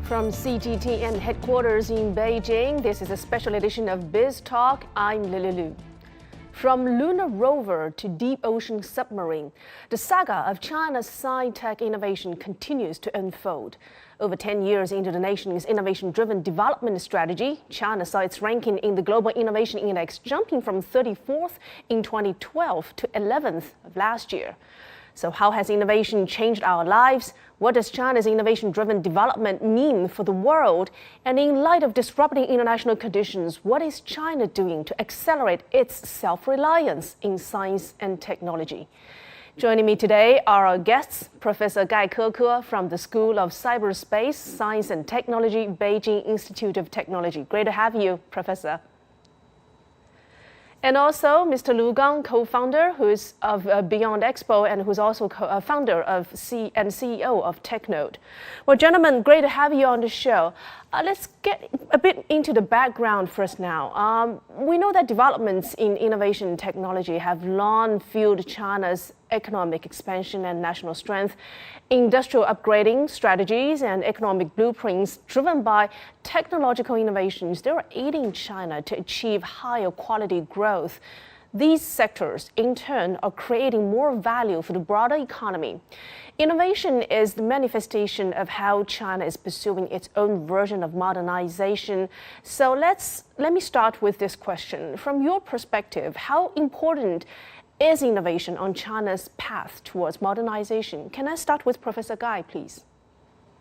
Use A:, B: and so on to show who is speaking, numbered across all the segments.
A: From CGTN headquarters in Beijing, this is a special edition of Biz Talk. I'm Lily Lu. From lunar rover to deep ocean submarine, the saga of China's sci-tech innovation continues to unfold. Over 10 years into the nation's innovation-driven development strategy, China saw its ranking in the Global Innovation Index jumping from 34th in 2012 to 11th of last year. So how has innovation changed our lives? What does China's innovation-driven development mean for the world? And in light of disrupting international conditions, what is China doing to accelerate its self-reliance in science and technology? Joining me today are our guests, Professor Gai Keke from the School of Cyberspace, Science and Technology, Beijing Institute of Technology. Great to have you, Professor. And also Mr. Lu Gang, co-founder who's of BEYOND Expo and who's also founder of and CEO of TechNode. Well, gentlemen, great to have you on the show. Let's get a bit into the background first now. We know that developments in innovation and technology have long fueled China's economic expansion and national strength. Industrial upgrading strategies and economic blueprints driven by technological innovations, they are aiding China to achieve higher quality growth. These sectors, in turn, are creating more value for the broader economy. Innovation is the manifestation of how China is pursuing its own version of modernization. So let me start with this question. From your perspective, how important is innovation on China's path towards modernization? Can I start with Professor Gai, please?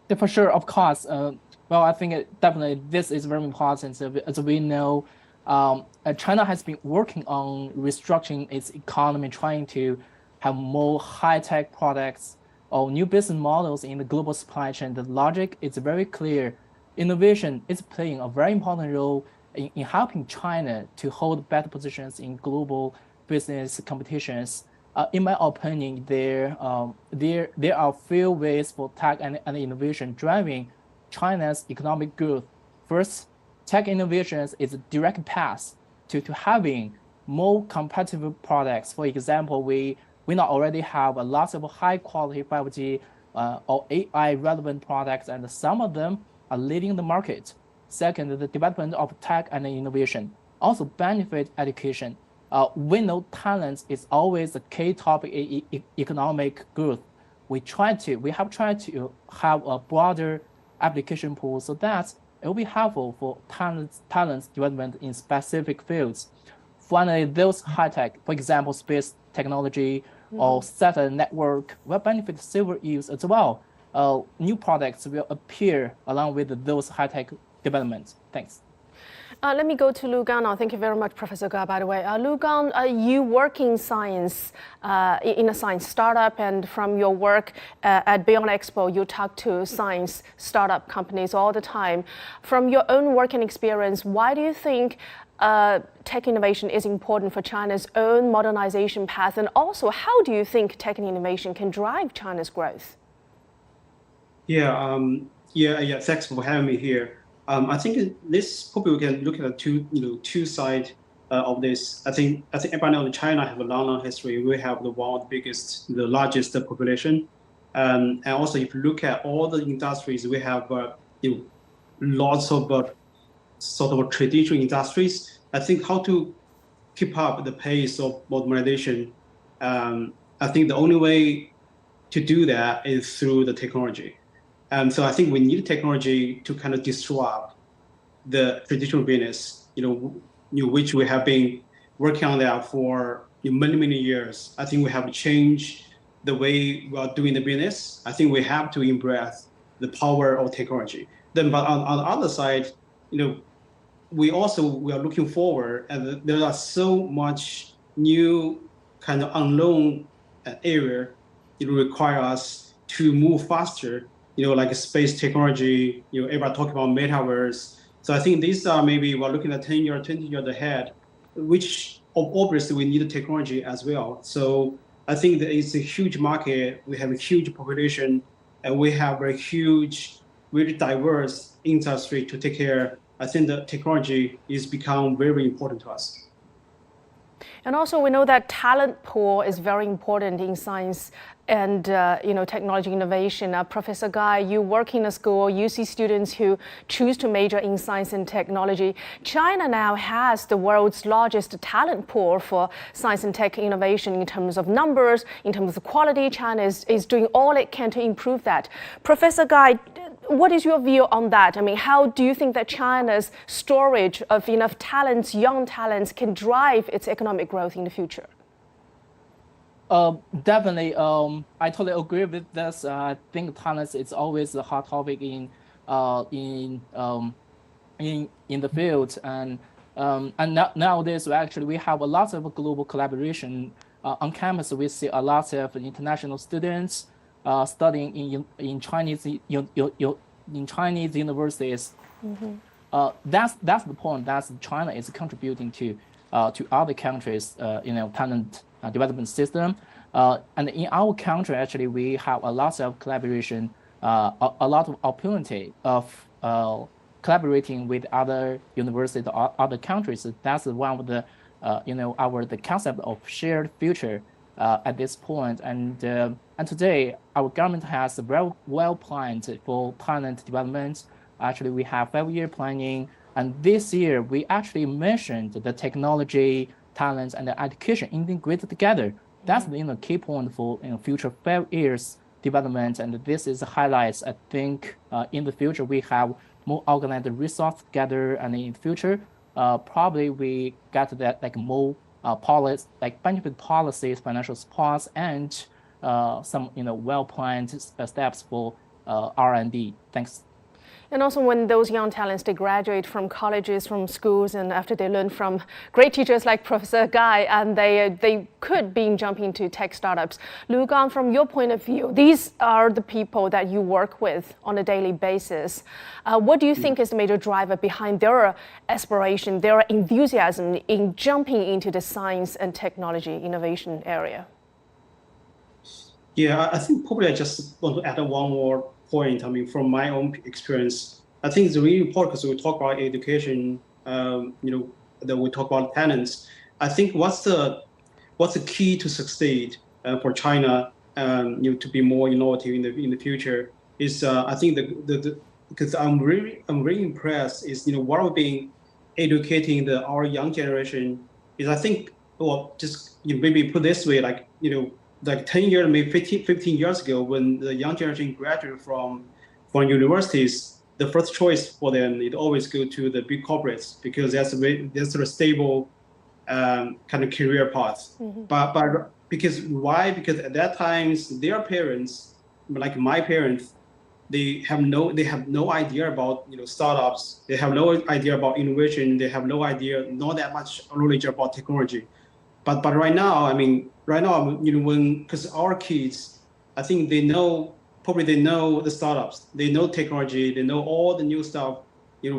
B: Yeah, for sure, of course. I think definitely this is very important. As we know, China has been working on restructuring its economy, trying to have more high-tech products or new business models in the global supply chain. The logic is very clear. Innovation is playing a very important role in helping China to hold better positions in global business competitions. In my opinion, there are few ways for tech and innovation driving China's economic growth. First, tech innovations is a direct path to having more competitive products. For example, we now already have a lot of high quality 5G or AI relevant products, and some of them are leading the market. Second, the development of tech and innovation also benefit education. We know talent is always a key topic in economic growth. We have tried to have a broader application pool so that it will be helpful for talent development in specific fields. Finally, those high-tech, for example, space technology or satellite network, will benefit civil use as well. New products will appear along with those high-tech developments. Thanks.
A: Let me go to Lu Gang now. Thank you very much, Professor Gai, by the way. Lu Gang, you work in science, in a science startup, and from your work at BEYOND Expo, you talk to science startup companies all the time. From your own work and experience, why do you think tech innovation is important for China's own modernization path? And also, how do you think tech and innovation can drive China's growth?
C: Thanks for having me here. I think this probably we can look at two sides of this. I think everybody knows China have a long history. We have the world's biggest, the largest population, and also if you look at all the industries, we have lots of sort of traditional industries. I think how to keep up the pace of modernization. I think the only way to do that is through the technology. So I think we need technology to kind of disrupt the traditional business, which we have been working on that for many years. I think we have to change the way we are doing the business. I think we have to embrace the power of technology. But on the other side, we are looking forward, and there are so much new kind of unknown area. It will require us to move faster. Like space technology, everybody talk about metaverse. So I think these are maybe we're looking at 10 years, 20 years ahead, which obviously we need technology as well. So I think that it's a huge market. We have a huge population, and we have a huge, really diverse industry to take care. I think that technology is become very important to us.
A: And also, we know that talent pool is very important in science and technology innovation. Professor Gai, you work in a school, you see students who choose to major in science and technology. China now has the world's largest talent pool for science and tech innovation in terms of numbers, in terms of quality. China is doing all it can to improve that. Professor Gai, what is your view on that? I mean, how do you think that China's storage of enough talents, young talents, can drive its economic growth in the future?
B: Definitely, I totally agree with this. I think talent is always a hot topic in the field, and nowadays actually we have a lot of global collaboration on campus. We see a lot of international students studying in Chinese universities. Mm-hmm. That's the point. That China is contributing to other countries, talent development system. And in our country, actually, we have a lot of collaboration, a lot of opportunity of collaborating with other universities or other countries. That's one of the, the concept of shared future at this point. And today, our government has very well planned for talent development. Actually, we have 5-year planning. And this year, we actually mentioned the technology, talents, and the education integrated together. That's the key point for future 5 years development. And this is highlights. I think in the future we have more organized resource together, and in the future probably we get that like more policy, like benefit policies, financial supports, and some well planned steps for R&D. Thanks.
A: And also when those young talents, they graduate from colleges, from schools, and after they learn from great teachers like Professor Gai, and they could be jumping into tech startups. Lu Gang, from your point of view, these are the people that you work with on a daily basis. What do you think is the major driver behind their aspiration, their enthusiasm in jumping into the science and technology innovation area?
C: Yeah, I think probably I just want to add one more point. I mean, from my own experience, I think it's really important because we talk about education, that we talk about talents. I think what's the key to succeed for China, to be more innovative in the future is I think because I'm really impressed is what we've been educating our young generation is I think just maybe put this way like 10 years, maybe 15 years ago, when the young generation graduated from universities, the first choice for them, it always go to the big corporates because that's a stable kind of career path. Mm-hmm. But because why? Because at that time, their parents, like my parents, they have no idea about startups. They have no idea about innovation. They have not that much knowledge about technology. But right now, because our kids, I think they know the startups, they know technology, they know all the new stuff,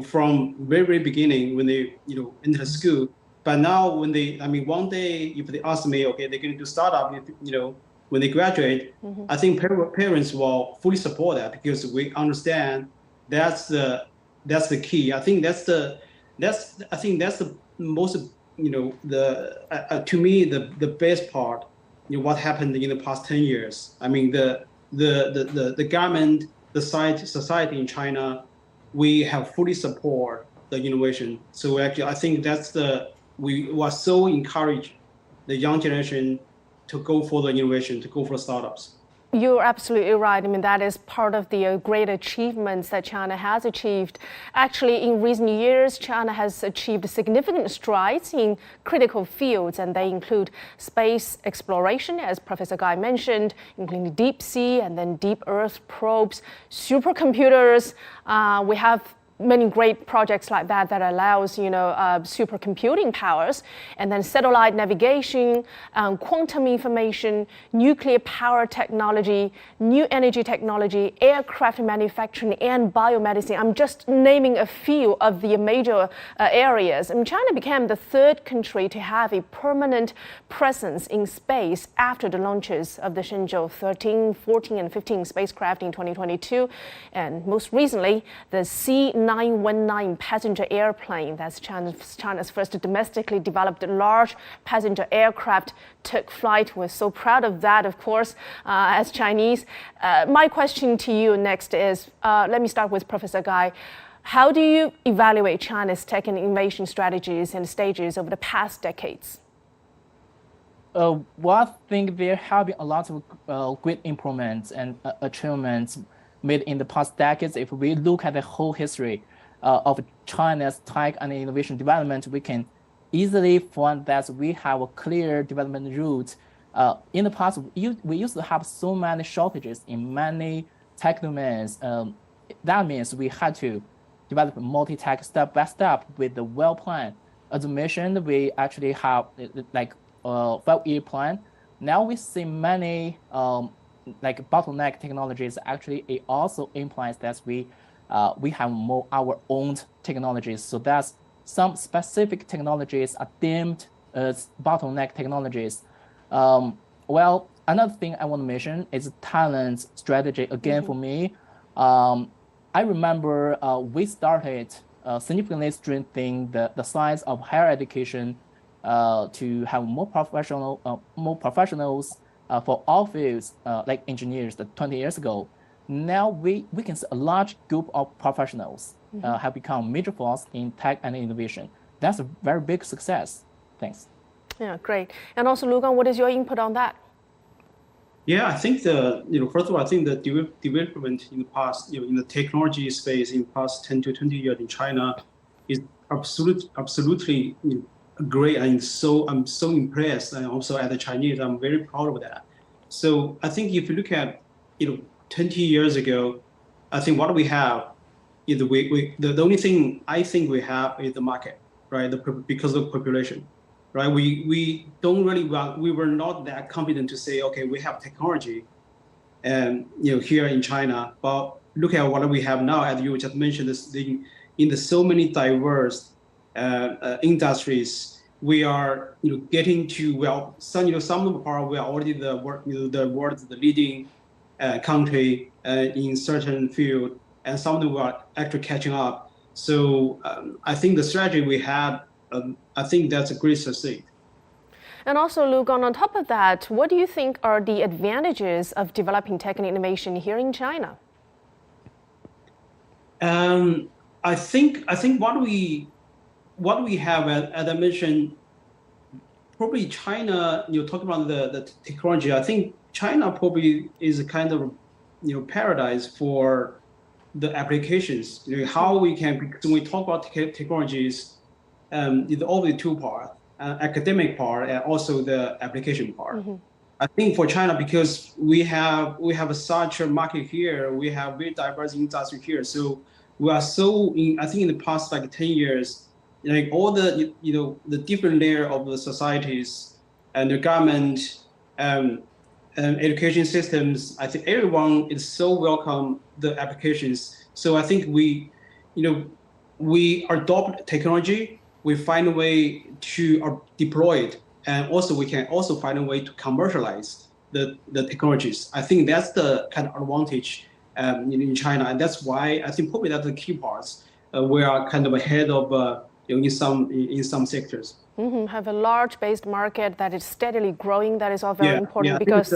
C: from very, very beginning when they, enter school. But now when one day, if they ask me, okay, they're going to do startup, when they graduate, mm-hmm. I think parents will fully support that because we understand that's the key. I think that's the most, to me, the best part, what happened in the past 10 years. I mean, the government, the society in China, we have fully support the innovation. So actually, I think we were so encouraged the young generation to go for the innovation, to go for startups.
A: You're absolutely right. I mean, that is part of the great achievements that China has achieved. Actually, in recent years, China has achieved significant strides in critical fields, and they include space exploration, as Professor Gai mentioned, including deep sea and then deep earth probes, supercomputers. We have many great projects like that allows supercomputing powers, and then satellite navigation, quantum information, nuclear power technology, new energy technology, aircraft manufacturing, and biomedicine. I'm just naming a few of the major areas. And China became the third country to have a permanent presence in space after the launches of the Shenzhou 13, 14, and 15 spacecraft in 2022, and most recently the C9 C919 passenger airplane. That's China's first domestically developed large passenger aircraft took flight. We're so proud of that, of course, as Chinese. My question to you next is, let me start with Professor Gai. How do you evaluate China's tech and innovation strategies and stages over the past decades?
B: Well, I think there have been a lot of great improvements and achievements made in the past decades. If we look at the whole history of China's tech and innovation development, we can easily find that we have a clear development route. In the past, we used to have so many shortages in many tech domains. That means we had to develop multi-tech step by step with the well plan. As mentioned, we actually have like 5-year plan. Now we see many like bottleneck technologies. Actually, it also implies that we have more our own technologies. So that's some specific technologies are deemed as bottleneck technologies. Well, another thing I want to mention is talent strategy. Again, for me, I remember we started significantly strengthening the size of higher education to have more professionals for all fields, like engineers 20 years ago. Now we can see a large group of professionals have become major force in tech and innovation. That's a very big success. Thanks.
A: Yeah, great. And also, Lugang, what is your input on that?
C: Yeah, I think first of all, I think the development in the past, in the technology space in the past 10 to 20 years in China is absolutely great. And I'm so impressed. And also as a Chinese, I'm very proud of that. So I think if you look at, 20 years ago, I think what we have is the only thing I think we have is the market, right? Because of population. Right, we don't really we were not that confident to say, okay, we have technology, and here in China. But look at what we have now, as you just mentioned, in the so many diverse industries, we are getting to some of the part we are already the world's the leading country in certain field, and some of them are actually catching up. So I think the strategy we had. I think that's a great success.
A: And also, Lugang, on top of that, what do you think are the advantages of developing tech and innovation here in China?
C: I think what we have, as I mentioned, probably China. Talking about the technology, I think China probably is a kind of paradise for the applications. How we can, when we talk about technologies. It's always two parts, academic part and also the application part. I think for China, because we have such a market here, we have very diverse industry here. So we are I think in the past like 10 years, like all the the different layer of the societies and the government and education systems, I think everyone is so welcome the applications. So I think we adopt technology. We find a way to deploy it, and also we can also find a way to commercialize the technologies. I think that's the kind of advantage in China, and that's why I think probably that's the key parts. We are kind of ahead of in some sectors.
A: Have a large-based market that is steadily growing. That is all very important because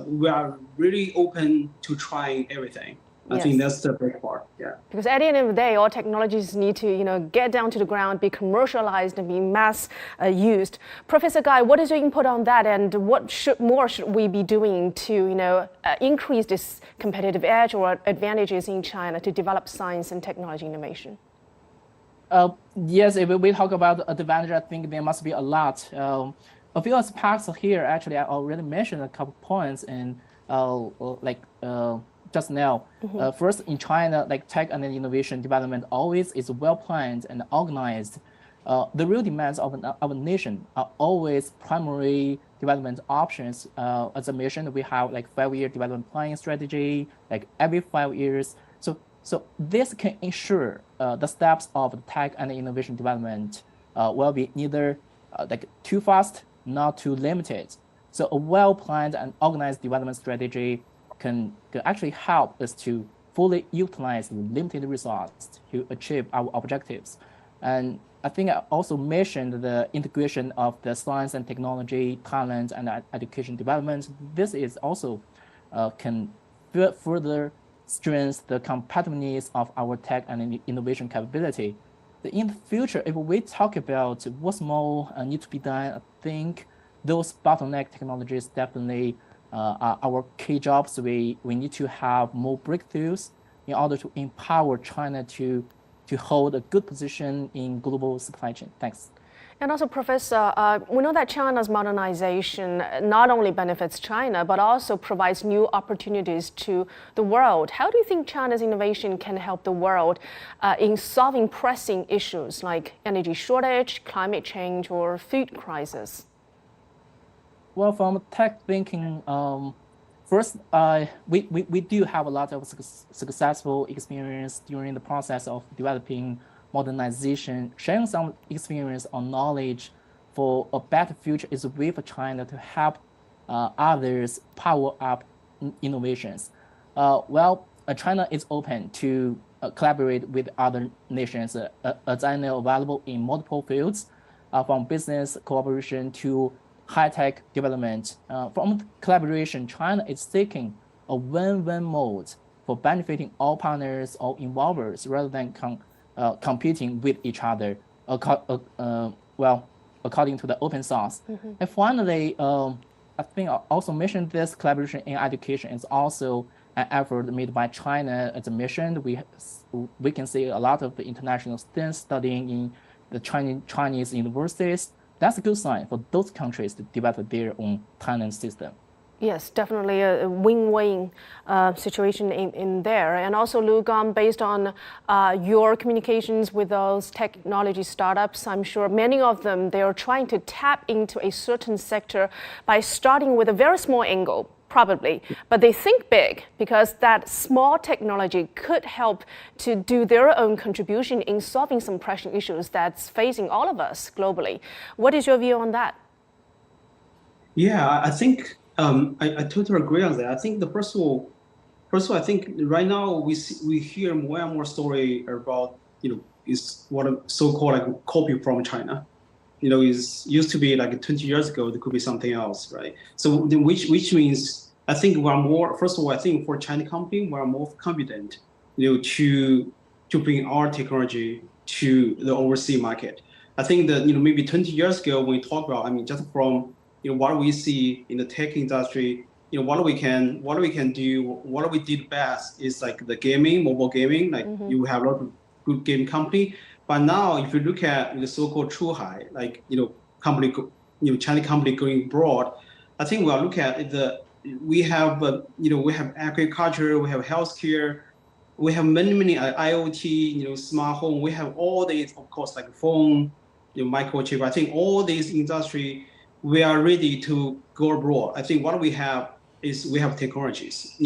C: we are really open to trying everything. I think that's the big part,
A: Because at the end of the day, all technologies need to, get down to the ground, be commercialized, and be mass used. Professor Gai, what is your input on that, and what more should we be doing to, increase this competitive edge or advantages in China to develop science and technology innovation?
B: Yes, if we talk about advantage, I think there must be a lot. A few aspects here, actually, I already mentioned a couple points, and just now. First, in China, like tech and innovation development always is well planned and organized. The real demands of our nation are always primary development options. As I mentioned, we have like 5-year development planning strategy, like every 5 years. So this can ensure the steps of tech and innovation development will be neither like too fast, not too limited. So a well planned and organized development strategy can actually help us to fully utilize the limited resources to achieve our objectives. And I think I also mentioned the integration of the science and technology, talent, and education development. This is also can further strengthen the competitiveness of our tech and innovation capability. In the future, if we talk about what's more need to be done, I think those bottleneck technologies definitely are our key jobs. We need to have more breakthroughs in order to empower China to hold a good position in global supply chain. Thanks.
A: And also, Professor, we know that China's modernization not only benefits China, but also provides new opportunities to the world. How do you think China's innovation can help the world in solving pressing issues like energy shortage, climate change, or food crisis?
B: Well, from tech thinking, first, we do have a lot of successful experience during the process of developing modernization. Sharing some experience or knowledge for a better future is a way for China to help others power up innovations. China is open to collaborate with other nations, as I know, available in multiple fields, from business cooperation to high-tech development. From collaboration, China is seeking a win-win mode for benefiting all partners, all involvers, rather than competing with each other, according to the open source. Mm-hmm. And finally, I think I also mentioned this collaboration in education is also an effort made by China. As I mentioned, we can see a lot of the international students studying in the Chinese universities. That's a good sign for those countries to develop their own talent system.
A: Yes, definitely a win-win situation in there. And also, Luke, based on your communications with those technology startups, I'm sure many of them, they are trying to tap into a certain sector by starting with a very small angle, probably. But they think big because that small technology could help to do their own contribution in solving some pressing issues that's facing all of us globally. What is your view on that?
C: Yeah, I think I totally agree on that. I think first of all, I think right now we hear more and more story about is what a so-called like copy from China. Is used to be like 20 years ago. There could be something else, right? So which means I think we're more. First of all, I think for Chinese company we're more confident, to bring our technology to the overseas market. I think that maybe 20 years ago when we talk about, just from what we see in the tech industry, what we can do, what we did best is like the gaming, mobile gaming, like mm-hmm. You have a lot of good game company. But now if you look at the so-called Chuhai, like company, Chinese company going abroad, I think we are looking at we have agriculture, we have healthcare, we have many IoT, smart home, we have all these, of course, like phone, microchip. I think all these industry, we are ready to go abroad. I think what we have is we have technologies.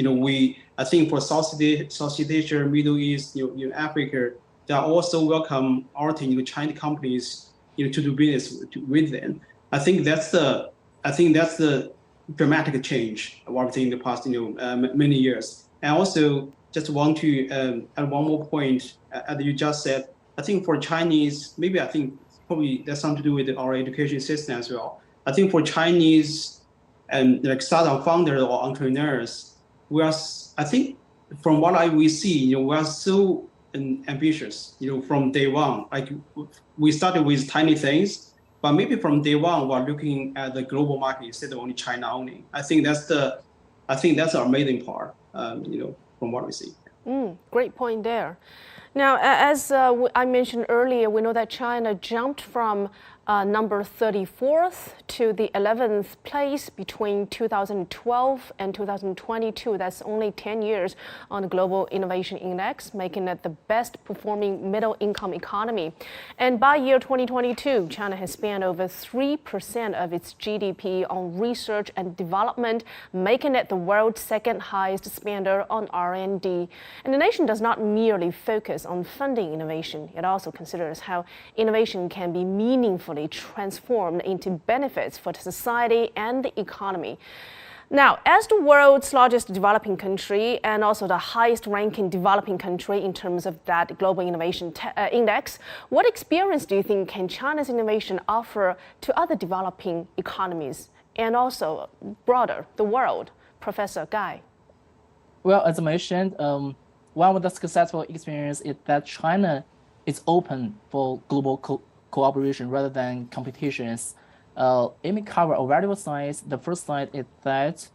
C: I think for Southeast Asia, Middle East, Africa, they are also welcome our Chinese companies, to do business with them. I think that's the dramatic change what we've seen in the past, many years. And also, just want to add one more point, as you just said. I think for Chinese, maybe I think probably that's something to do with our education system as well. I think for Chinese and like startup founders or entrepreneurs, I think from what we see, we are so ambitious, from day one. Like we started with tiny things, but maybe from day one we're looking at the global market instead of only China only. I think that's the amazing part, from what we see.
A: Great point there. Now, as I mentioned earlier, we know that China jumped from number 34th to the 11th place between 2012 and 2022. That's only 10 years on the Global Innovation Index, making it the best performing middle-income economy. And by year 2022, China has spent over 3% of its GDP on research and development, making it the world's second highest spender on R&D. And the nation does not merely focus on funding innovation. It also considers how innovation can be meaningfully transformed into benefits for society and the economy. Now, as the world's largest developing country and also the highest ranking developing country in terms of that global innovation index, what experience do you think can China's innovation offer to other developing economies and also broader, the world? Professor Gai.
B: Well, as I mentioned, one of the successful experience is that China is open for global cooperation rather than competitions. It may cover a variable sides. The first side is that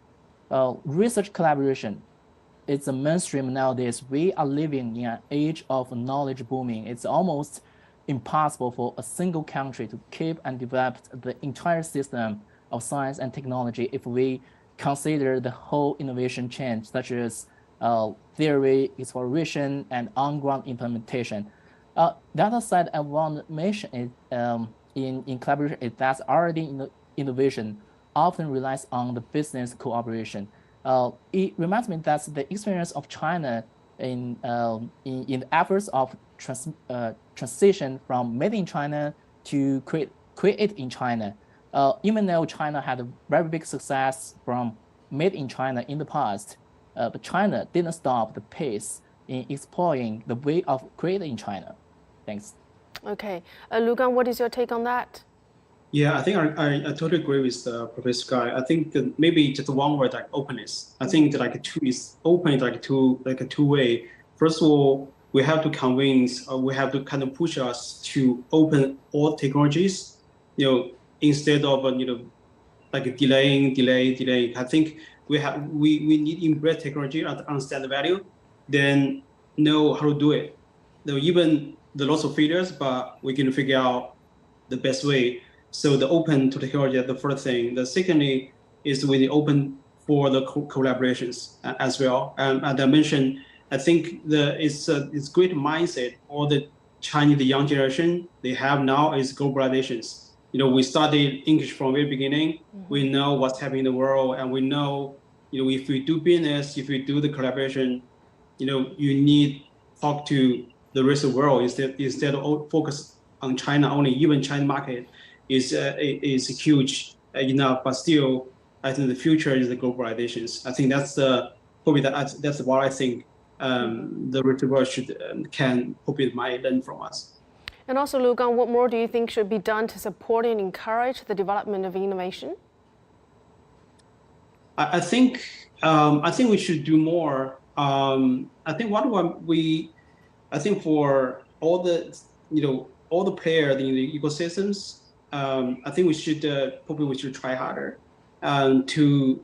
B: research collaboration is a mainstream nowadays. We are living in an age of knowledge booming. It's almost impossible for a single country to keep and develop the entire system of science and technology if we consider the whole innovation chain, such as theory, exploration, and on-ground implementation. The other side I want to mention is in collaboration is that R&D innovation often relies on the business cooperation. It reminds me that the experience of China in the efforts of transition from made in China to create in China. Even though China had a very big success from made in China in the past, but China didn't stop the pace in exploring the way of creating in China. Thanks.
A: Okay. Lu Gang, what is your take on that?
C: Yeah, I think I totally agree with Professor Guy. I think that maybe just one word, like openness. I think that open is like a two-way. First of all, we have to convince, we have to kind of push us to open all technologies, instead of like delay. I think we need to embrace technology, understand the value, then know how to do it. Even the lots of failures, but we can figure out the best way. So the open to technology is the first thing. The secondly is we open for the collaborations as well. As I mentioned, I think it's great mindset all the Chinese young generation they have now is globalizations. We studied English from the very beginning. Mm-hmm. We know what's happening in the world, and we know, if we do business, if we do the collaboration, you need to talk to the rest of the world instead of focus on China only. Even China market is huge enough, but still, I think the future is the globalizations. I think that's that's what I think the rest of the world can probably might learn from us.
A: And also, Lu Gang, what more do you think should be done to support and encourage the development of innovation?
C: I think we should do more. I think for all the players in the ecosystems, I think we should try harder to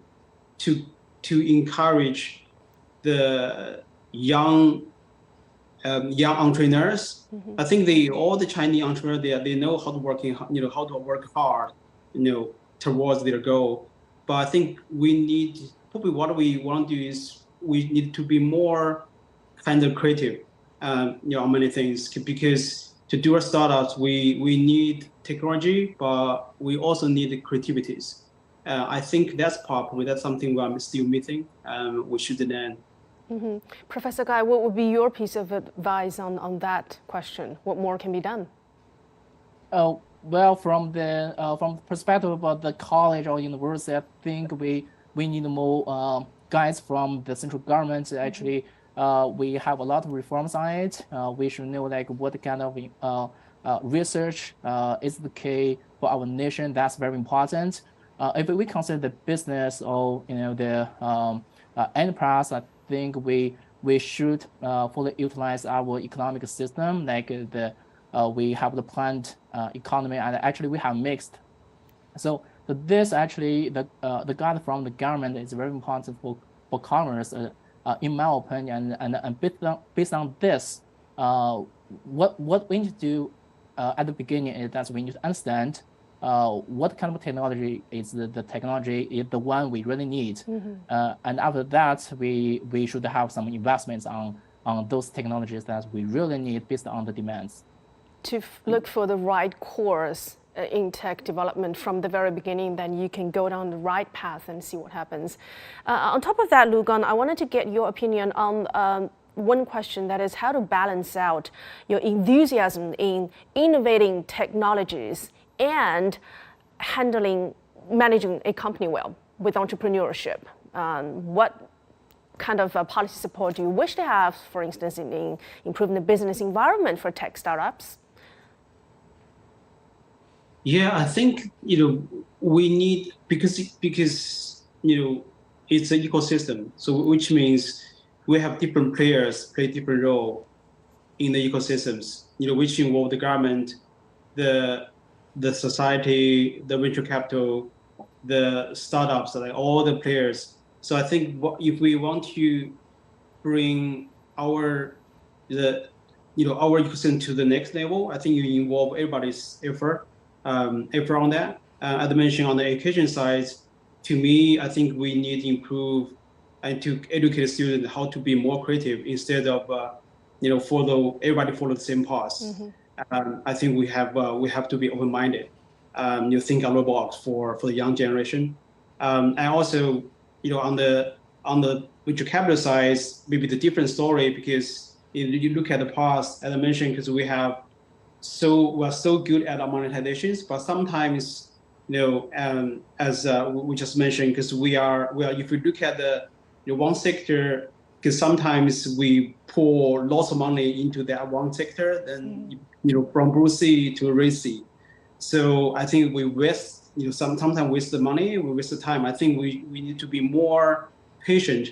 C: encourage the young entrepreneurs. Mm-hmm. I think all the Chinese entrepreneurs they know how to work hard, towards their goal. But I think what we want to do is we need to be more kind of creative, on many things, because to do our startups we need technology, but we also need the creativities. I think that's something I'm still missing. We should learn.
A: Mm-hmm. Professor Gai, what would be your piece of advice on that question? What more can be done?
B: Well, from the perspective of the college or university, I think we need more guides from the central government. Actually, we have a lot of reforms on it. We should know what kind of research is the key for our nation. That's very important. If we consider the business or the enterprise, I think we should fully utilize our economic system, we have the planned economy, and actually we have mixed. So this actually the guide from the government is very important for commerce, in my opinion. And based on this, what we need to do at the beginning is that we need to understand what kind of technology is the technology is the one we really need. Mm-hmm. And after that, we should have some investments on those technologies that we really need based on the demands.
A: To look for the right course in tech development from the very beginning, then you can go down the right path and see what happens. On top of that, Lu Gang, I wanted to get your opinion on one question, that is how to balance out your enthusiasm in innovating technologies and managing a company well. with entrepreneurship? What kind of policy support do you wish to have, for instance, in improving the business environment for tech startups?
C: Yeah, I think we need because it's an ecosystem. So which means we have different players play different role in the ecosystems. Which involve the government, the society, the venture capital, the startups, like all the players. So I think if we want to bring our ecosystem to the next level, I think you involve everybody's effort on that. As I mentioned on the education side, to me, I think we need to improve and to educate students how to be more creative instead of everybody follow the same path. I think we have to be open-minded. Think out of the box for the young generation, and also on the venture capital side, maybe the different story, because you look at the past, as I mentioned, because we are so good at our monetizations, but sometimes as we just mentioned, because if we look at the one sector, because sometimes we pour lots of money into that one sector, then from Bruce C to Ray C. So I think we waste, sometimes waste the money, we waste the time. I think we need to be more patient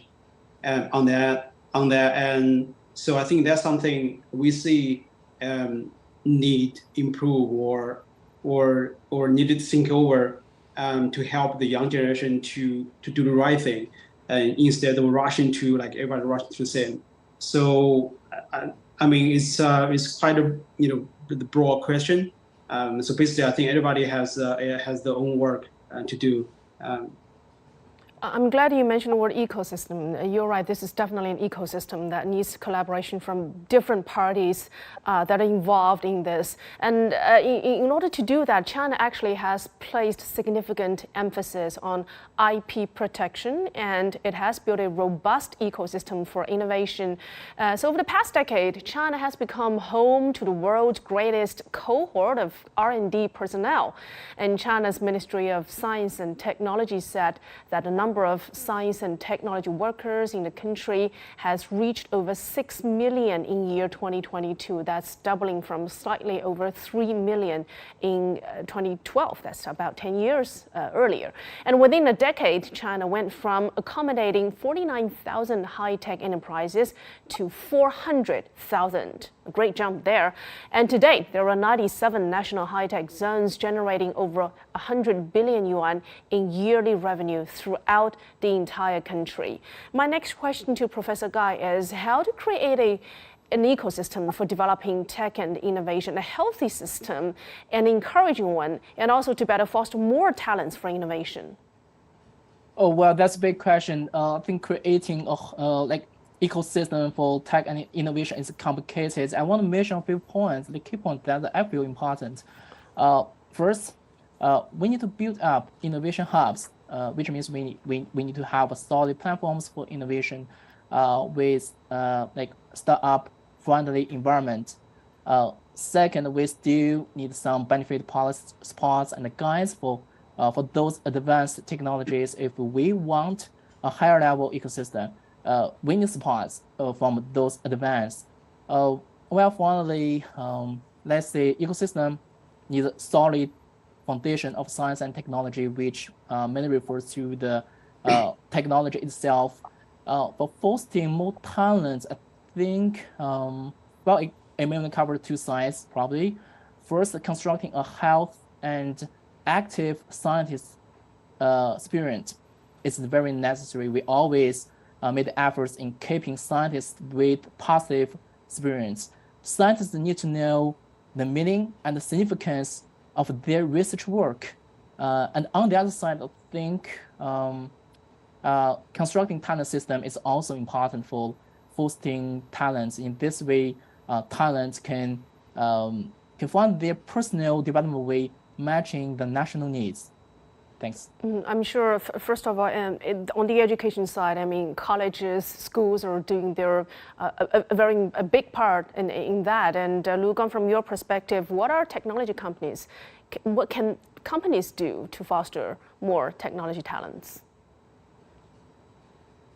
C: on that. And so I think that's something we see need improve or needed to think over to help the young generation to do the right thing instead of rushing to like everybody rushing to the same. So I mean it's quite a the broad question. So basically, I think everybody has their own work to do.
A: I'm glad you mentioned the word ecosystem. You're right, this is definitely an ecosystem that needs collaboration from different parties that are involved in this. And in order to do that, China actually has placed significant emphasis on IP protection, and it has built a robust ecosystem for innovation. So over the past decade, China has become home to the world's greatest cohort of R&D personnel. And China's Ministry of Science and Technology said that the number of science and technology workers in the country has reached over 6 million in year 2022. That's doubling from slightly over 3 million in 2012. That's about 10 years earlier. And within a decade, China went from accommodating 49,000 high-tech enterprises to 400,000. A great jump there. And to date, there are 97 national high-tech zones generating over 100 billion yuan in yearly revenue throughout the entire country. My next question to Professor Gai is how to create an ecosystem for developing tech and innovation, a healthy system, an encouraging one, and also to better foster more talents for innovation.
B: Oh, well, that's a big question. I think creating a ecosystem for tech and innovation is complicated. I want to mention a few points, the key points that I feel important. First, we need to build up innovation hubs, which means we need to have a solid platforms for innovation with startup friendly environment. Second, we still need some benefit policy supports and guides for those advanced technologies. If we want a higher level ecosystem, we need supports from those advanced. Well, finally, let's say ecosystem needs a solid foundation of science and technology, which mainly refers to the technology itself. For fostering more talents, I think, it mainly covers two sides, probably. First, constructing a health and active scientist experience is very necessary. We always made efforts in keeping scientists with positive experience. Scientists need to know the meaning and the significance of their research work. And on the other side, I think constructing talent system is also important for fostering talents. In this way, talents can find their personal development way matching the national needs. Thanks.
A: I'm sure, first of all, on the education side, I mean, colleges, schools are doing their a big part in that. And Lu Gang, from your perspective, what are technology companies? What can companies do to foster more technology talents?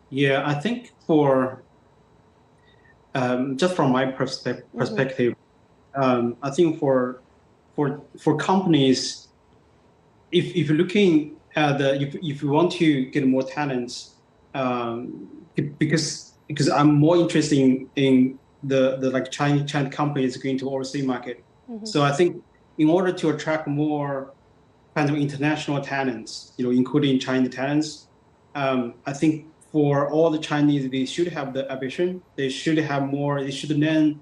C: Yeah, I think for just from my perspective, I think for companies, if you're looking at if you want to get more talents, because I'm more interested in the like China companies going to overseas market. So I think in order to attract more kind of international talents, including Chinese talents, I think for all the Chinese, they should have the ambition. They should have more. They should learn.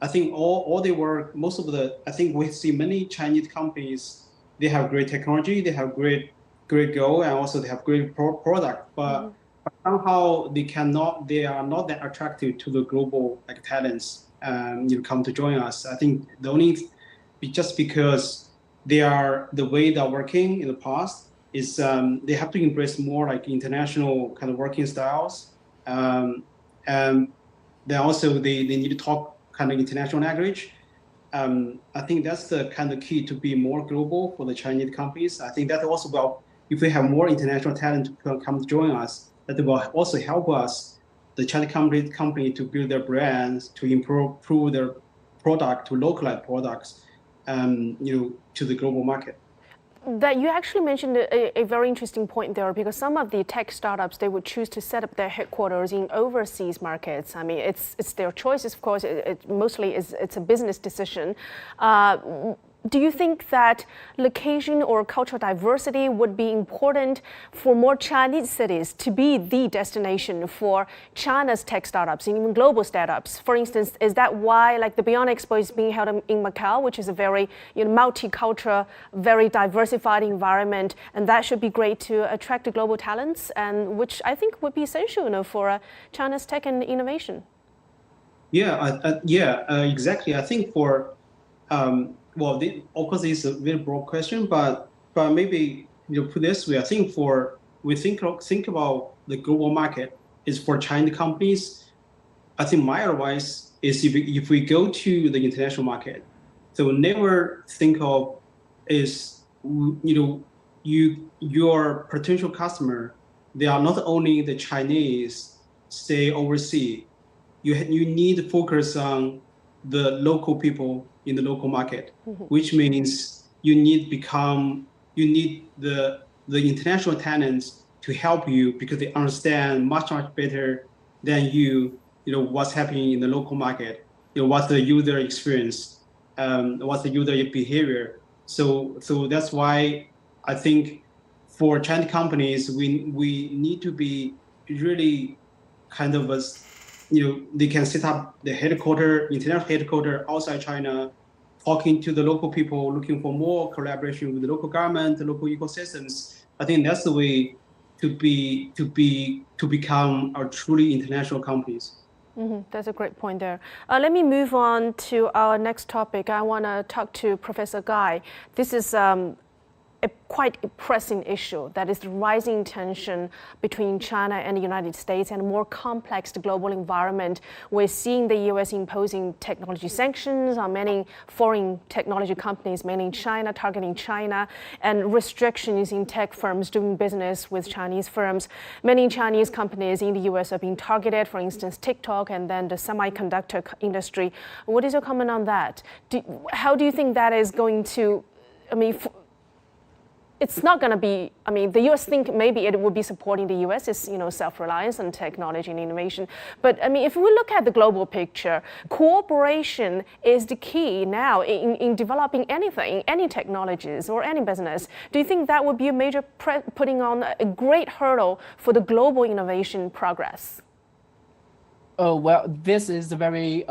C: I think all they work, most of the, I think we see many Chinese companies, they have great technology, they have great goal, and also they have great product, but somehow they are not that attractive to the global like talents, come to join us. I think the only, just because the way they're working in the past is they have to embrace more like international kind of working styles, and then also they need to talk kind of international language. I think that's the kind of key to be more global for the Chinese companies. I think that also will, if we have more international talent to come to join us, that will also help us, the Chinese company to build their brands, to improve their product, to localize products, to the global market.
A: That you actually mentioned a very interesting point there, because some of the tech startups, they would choose to set up their headquarters in overseas markets. I mean, it's their choices, of course. Mostly it's a business decision. Do you think that location or cultural diversity would be important for more Chinese cities to be the destination for China's tech startups and even global startups? For instance, is that why like the Beyond Expo is being held in Macau, which is a very multicultural, very diversified environment, and that should be great to attract the global talents, and which I think would be essential for China's tech and innovation?
C: Yeah, exactly. I think for well, of course, it's a very broad question, but maybe put this way. I think we think about the global market is for China companies. I think my advice is if we go to the international market, so never think of is your potential customer. They are not only the Chinese stay overseas. You need to focus on the local people in the local market, which means you need the international talents to help you, because they understand much better than what's happening in the local market, what's the user experience, what's the user behavior. So that's why I think for Chinese companies, we need to be really kind of they can set up the international headquarters outside China, talking to the local people, looking for more collaboration with the local government, the local ecosystems. I think that's the way to become a truly international companies.
A: That's a great point there. Let me move on to our next topic. I want to talk to Professor Gai. This is a quite pressing issue, that is the rising tension between China and the United States, and a more complex global environment. We're seeing the US imposing technology sanctions on many foreign technology companies, mainly in China, targeting China, and restrictions in tech firms doing business with Chinese firms. Many Chinese companies in the US are being targeted, for instance, TikTok and then the semiconductor industry. What is your comment on that? How do you think that is going to, it's not going to be, the US think maybe it would be supporting the US's, self-reliance on technology and innovation. But if we look at the global picture, cooperation is the key now in developing anything, any technologies or any business. Do you think that would be a major putting on a great hurdle for the global innovation progress?
B: Oh, well, this is very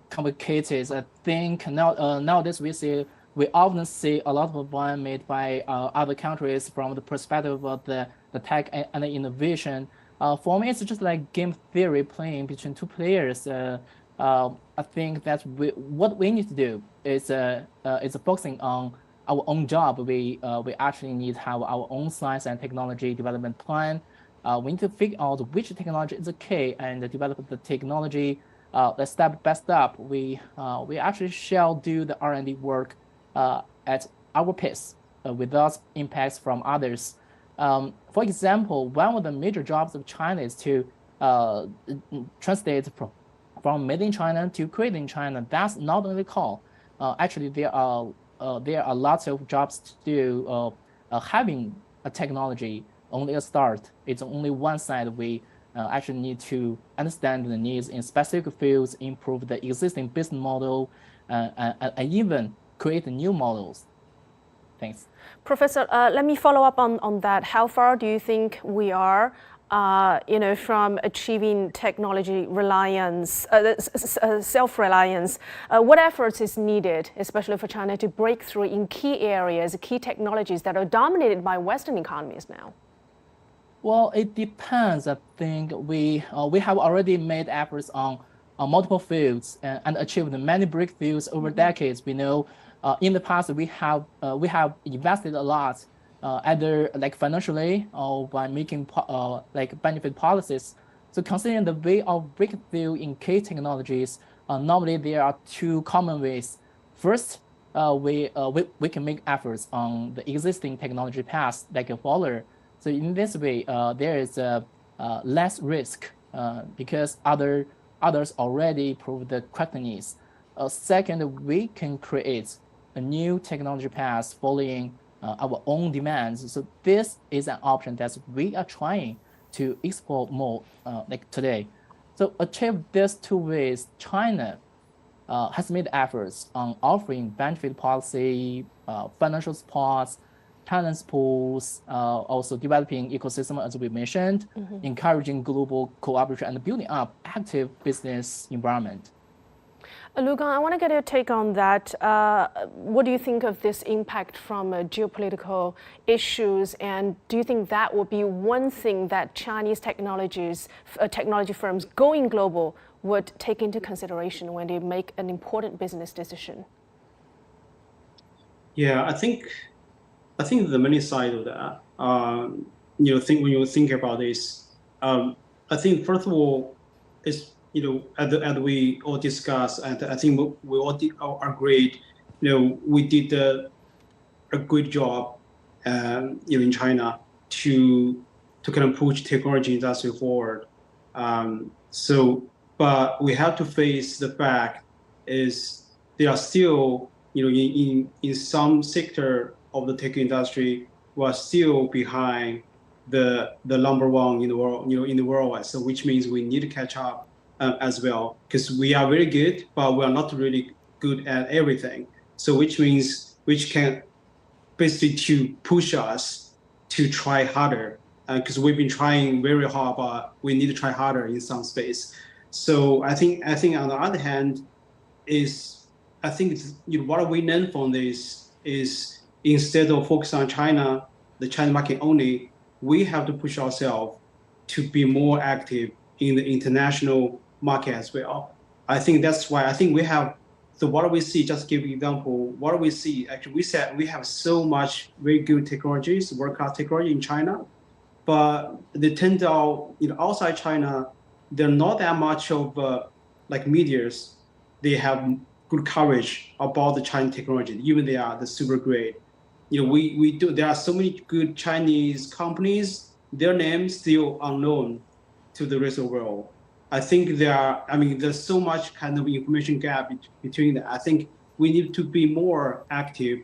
B: complicated. I think nowadays we often see a lot of advances made by other countries from the perspective of the tech and the innovation. For me, it's just like game theory playing between two players. I think that what we need to do is focusing on our own job. We actually need to have our own science and technology development plan. We need to figure out which technology is okay and develop the technology step by step. We actually shall do the R&D work at our pace without impacts from others. For example, one of the major jobs of China is to translate from made in China to created in China. That's not only call. Actually, there are lots of jobs to do having a technology only a start. It's only one side. We actually need to understand the needs in specific fields, improve the existing business model, and even create new models. Thanks.
A: Professor, let me follow up on that. How far do you think we are from achieving technology reliance, self-reliance? What efforts is needed, especially for China, to break through in key areas, key technologies that are dominated by Western economies now?
B: Well, it depends. I think we have already made efforts on multiple fields and achieved many breakthroughs over decades. We know in the past we have invested a lot, either like financially or by making like benefit policies. So considering the way of breakthrough in key technologies, normally there are two common ways. First, we can make efforts on the existing technology paths like a follower. So in this way, there is less risk because others already proved the correctness. Second, we can create a new technology path following our own demands. So this is an option that we are trying to explore more like today. So achieve these two ways, China has made efforts on offering benefit policy, financial supports, talent pools, also developing ecosystem, as we mentioned, encouraging global cooperation and building up active business environment.
A: Lu Gang, I want to get your take on that. What do you think of this impact from geopolitical issues, and do you think that will be one thing that Chinese technology firms going global would take into consideration when they make an important business decision?
C: Yeah, I think the many side of that. When you think about this, I think first of all, is as we all discussed, and I think we all agreed, we did a good job, in China to kind of push technology industry forward. But we have to face the fact is there are still, in some sector of the tech industry, we are still behind the number one in the world, in the world. So which means we need to catch up as well, because we are very good, but we are not really good at everything. So which can basically to push us to try harder, because we've been trying very hard, but we need to try harder in some space. So I think on the other hand what we learn from this is, instead of focus on China, the China market only, we have to push ourselves to be more active in the international market as well. I think that's why I think we have. So what do we see? Just give an example. What do we see? Actually, we said we have so much very good technologies, world-class technology in China, but they turned out, outside China, they're not that much of like medias. They have good coverage about the Chinese technology, even they are the super great. There are so many good Chinese companies, their names still unknown to the rest of the world. I think there's so much kind of information gap between that. I think we need to be more active,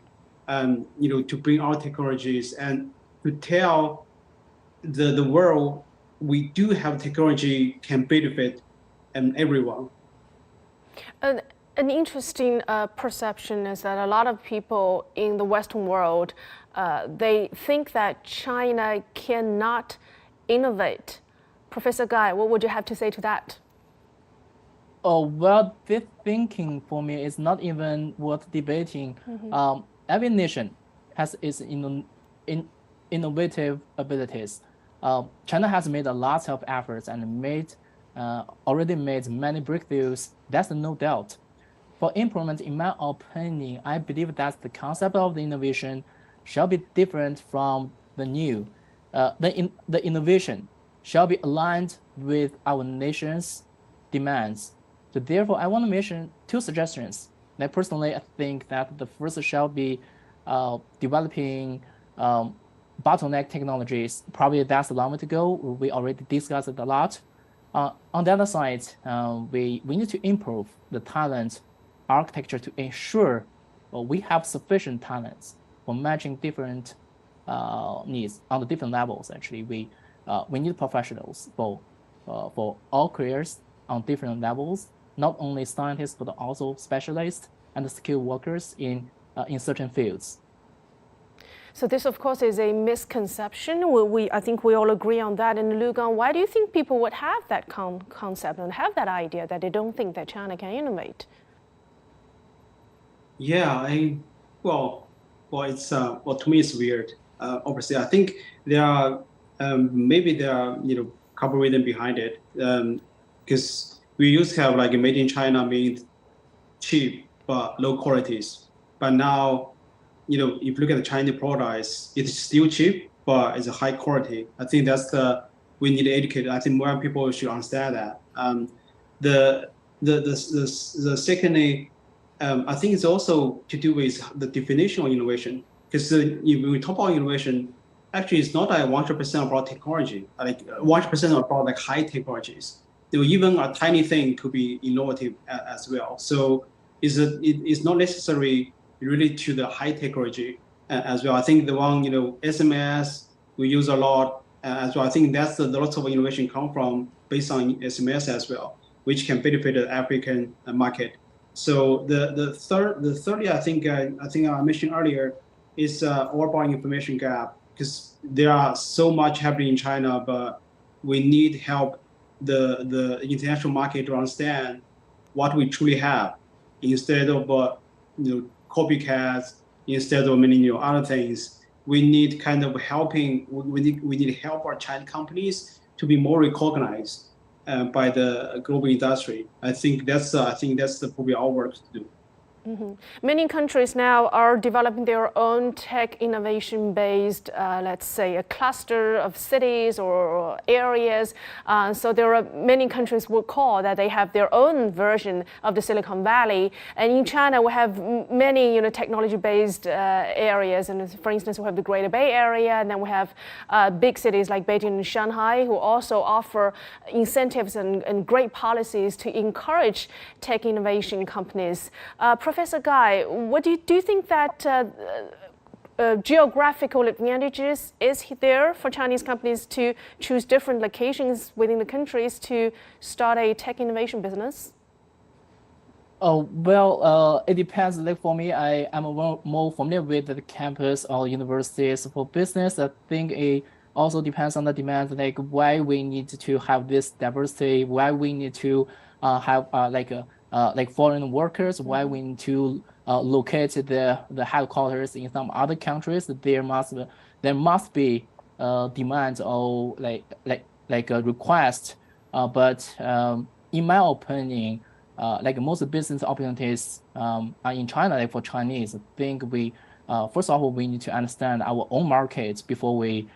C: to bring our technologies and to tell the world we do have technology can benefit everyone.
A: An interesting perception is that a lot of people in the Western world, they think that China cannot innovate. Professor Gai, what would you have to say to that?
B: Oh, well, this thinking for me is not even worth debating. Every nation has its innovative abilities. China has made a lot of efforts and already made many breakthroughs. That's no doubt. For improvement, in my opinion, I believe that the concept of the innovation shall be different from the new. The innovation shall be aligned with our nation's demands. So therefore, I want to mention two suggestions. That personally, I think that the first shall be developing bottleneck technologies, probably that's a long way to go. We already discussed it a lot. On the other side, we need to improve the talent architecture to ensure we have sufficient talents for matching different needs on the different levels. Actually, we need professionals for all careers on different levels, not only scientists but also specialists and skilled workers in certain fields.
A: So this, of course, is a misconception. I think we all agree on that. And Lugang, why do you think people would have that concept and have that idea that they don't think that China can innovate?
C: Yeah, well, it's to me it's weird. Obviously, I think there are maybe there are a couple reasons behind it. Because we used to have like a made in China means cheap but low qualities, but now if you look at the Chinese products, it's still cheap, but it's a high quality. I think that's we need to educate. I think more people should understand that. The secondly, I think it's also to do with the definition of innovation. Because when we talk about innovation, actually it's not like 100% about technology, like 100% about like high technologies. Even a tiny thing could be innovative as well. So it's not necessarily related to the high technology as well. I think the one, SMS we use a lot as well. I think that's lots of innovation come from based on SMS as well, which can benefit the African market. So the thirdly, I think I mentioned earlier is all about information gap, because there are so much happening in China, but we need help the international market to understand what we truly have instead of copycats, instead of many other things. We need kind of helping. We need to help our Chinese companies to be more recognized by the global industry. I think that's probably our work to do.
A: Mm-hmm. Many countries now are developing their own tech innovation-based, let's say, a cluster of cities or areas. So there are many countries would call that they have their own version of the Silicon Valley. And in China, we have many, technology-based areas. And for instance, we have the Greater Bay Area, and then we have big cities like Beijing and Shanghai, who also offer incentives and great policies to encourage tech innovation companies. Professor Gai, what do you think that geographical advantages is there for Chinese companies to choose different locations within the countries to start a tech innovation business?
B: Well, it depends. Like for me, I am more familiar with the campus or universities. For business, I think it also depends on the demand, like why we need to have this diversity, why we need to have like foreign workers, why we need to locate the headquarters in some other countries. There must be demand or like a request. But in my opinion, like most business opportunities are in China. Like for Chinese, I think we first of all we need to understand our own market before we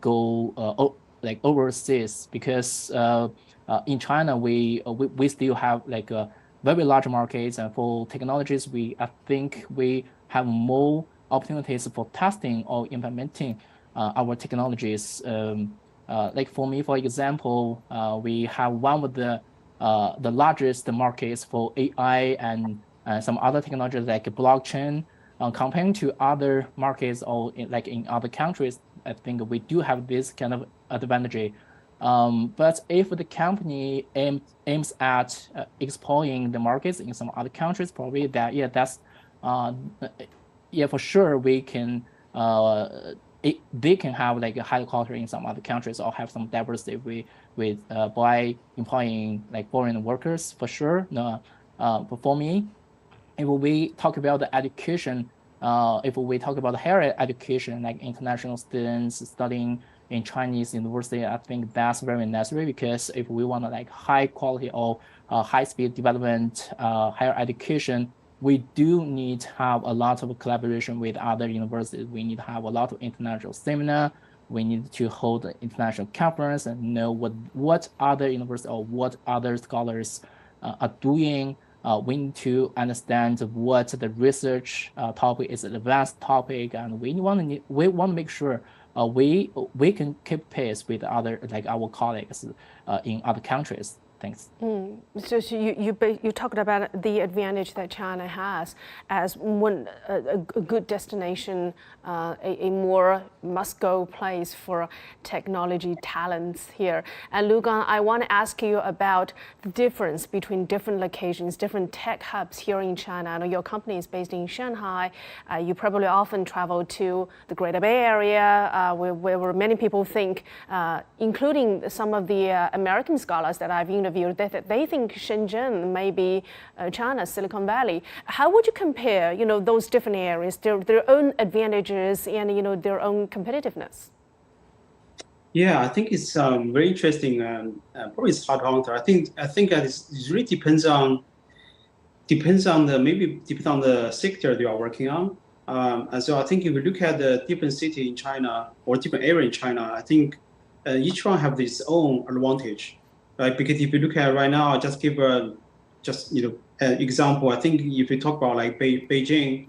B: go like overseas, because in China we still have like a very large markets, and for technologies I think we have more opportunities for testing or implementing our technologies. Like for me, for example, we have one of the largest markets for AI and some other technologies like blockchain. Comparing to other markets or in other countries, I think we do have this kind of advantage. But if the company aims at exploring the markets in some other countries, probably that's for sure we can they can have like a headquarters in some other countries or have some diversity with by employing like foreign workers for sure. No, but for me, if we talk about the education, if we talk about higher education, like international students studying in Chinese university, I think that's very necessary, because if we want like high quality or high speed development, higher education, we do need to have a lot of collaboration with other universities. We need to have a lot of international seminar. We need to hold an international conference and know what other universities or what other scholars are doing. We need to understand what the research topic is, an advanced topic, and we want to make sure we can keep pace with other like our colleagues in other countries. Thanks.
A: So you talked about the advantage that China has as a good destination, a more must-go place for technology talents here. And Lu Gang, I want to ask you about the difference between different locations, different tech hubs here in China. I know your company is based in Shanghai. You probably often travel to the Greater Bay Area, where many people think, including some of the American scholars that I've interviewed, that they think Shenzhen may be China's Silicon Valley. How would you compare, those different areas, their own advantages and, their own competitiveness?
C: Yeah, I think it's very interesting. Probably it's hard to answer. I think that it really depends on the sector you are working on. And so I think if you look at the different city in China or different area in China, I think each one have its own advantage. Right? Because if you look at right now, just give an example. I think if you talk about like Beijing,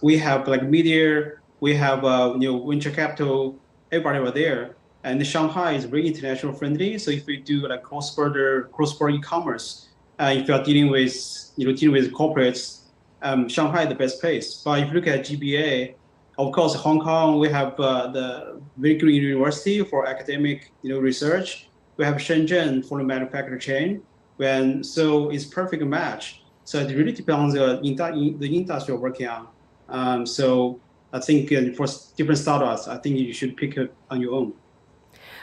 C: we have like media, we have venture capital, everybody over there, and Shanghai is very international friendly. So if we do like cross-border e-commerce, if you are dealing with corporates, Shanghai is the best place. But if you look at GBA, of course, Hong Kong, we have the very good university for academic research. We have Shenzhen for the manufacturing chain, so it's perfect match. So it really depends on the industry you're working on. So I think for different startups, I think you should pick it on your own.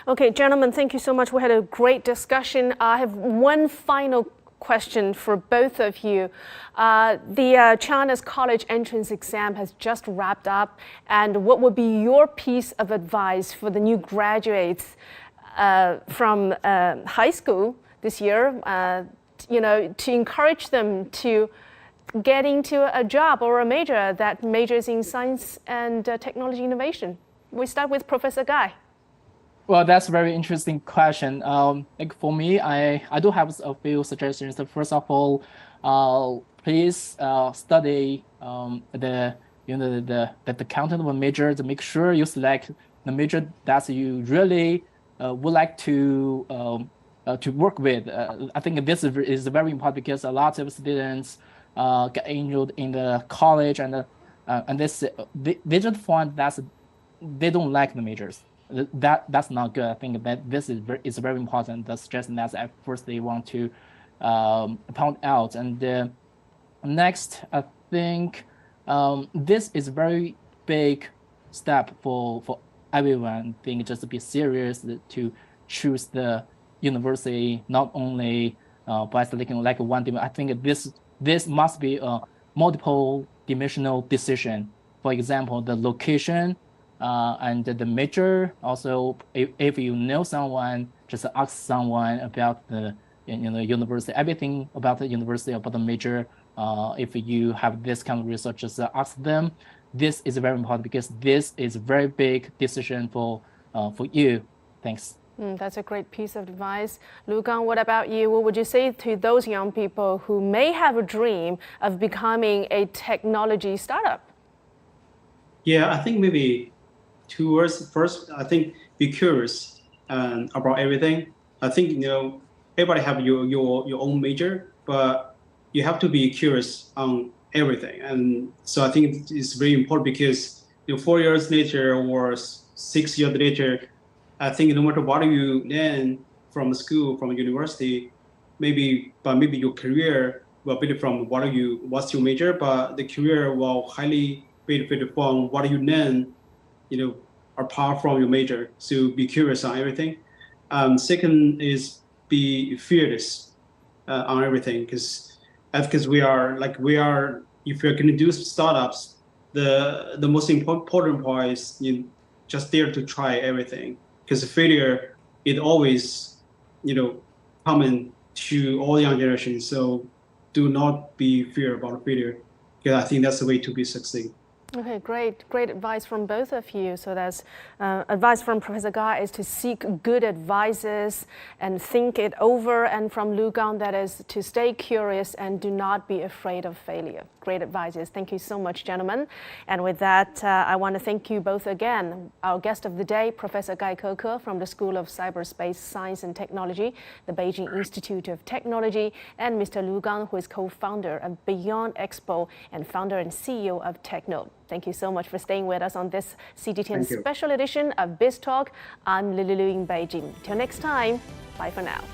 A: Okay, gentlemen, thank you so much. We had a great discussion. I have one final question for both of you. The China's college entrance exam has just wrapped up, and what would be your piece of advice for the new graduates from high school this year, to encourage them to get into a job or a major that majors in science and technology innovation? We start with Professor Gai.
B: Well, that's a very interesting question. Like for me, I do have a few suggestions. So first of all, please study the content of a major to make sure you select the major that you really would like to work with. I think this is very important because a lot of students get enrolled in the college and they just find that they don't like the majors. That's not good. I think that this is very important. The suggestion that at first they want to point out. And next, I think this is a very big step for everyone. I think just to be serious to choose the university, not only by selecting like one dimension. I think this must be a multiple dimensional decision. For example, the location and the major. Also, if you know someone, just ask someone about the university, everything about the university, about the major. If you have this kind of research, just ask them. This is very important because this is a very big decision for you. Thanks.
A: That's a great piece of advice. Lu Gang, what about you? What would you say to those young people who may have a dream of becoming a technology startup?
C: Yeah, I think maybe 2 words. First, I think be curious about everything. I think everybody have your own major, but you have to be curious on everything. And so I think it's very important because 4 years later or 6 years later, I think no matter what you learn from school, from university, maybe your career will benefit from what's your major, but the career will highly benefit from what you learn, apart from your major. So be curious on everything. Second is be fearless on everything, because we are, if you're going to do startups, the most important part is you just dare to try everything, because failure is always common to all young generations. So do not be fear about failure, because I think that's the way to be succeed.
A: Okay, great advice from both of you. So that's advice from Professor Gai is to seek good advices and think it over, and from Lu Gang that is to stay curious and do not be afraid of failure. Great advices. Thank you so much, gentlemen. And with that, I want to thank you both again. Our guest of the day, Professor Gai Keke from the School of Cyberspace Science and Technology, the Beijing Institute of Technology, and Mr. Lu Gang, who is co-founder of BEYOND Expo and founder and CEO of TechNode. Thank you so much for staying with us on this CGTN special edition of Biz Talk. I'm Lulu in Beijing. Till next time, bye for now.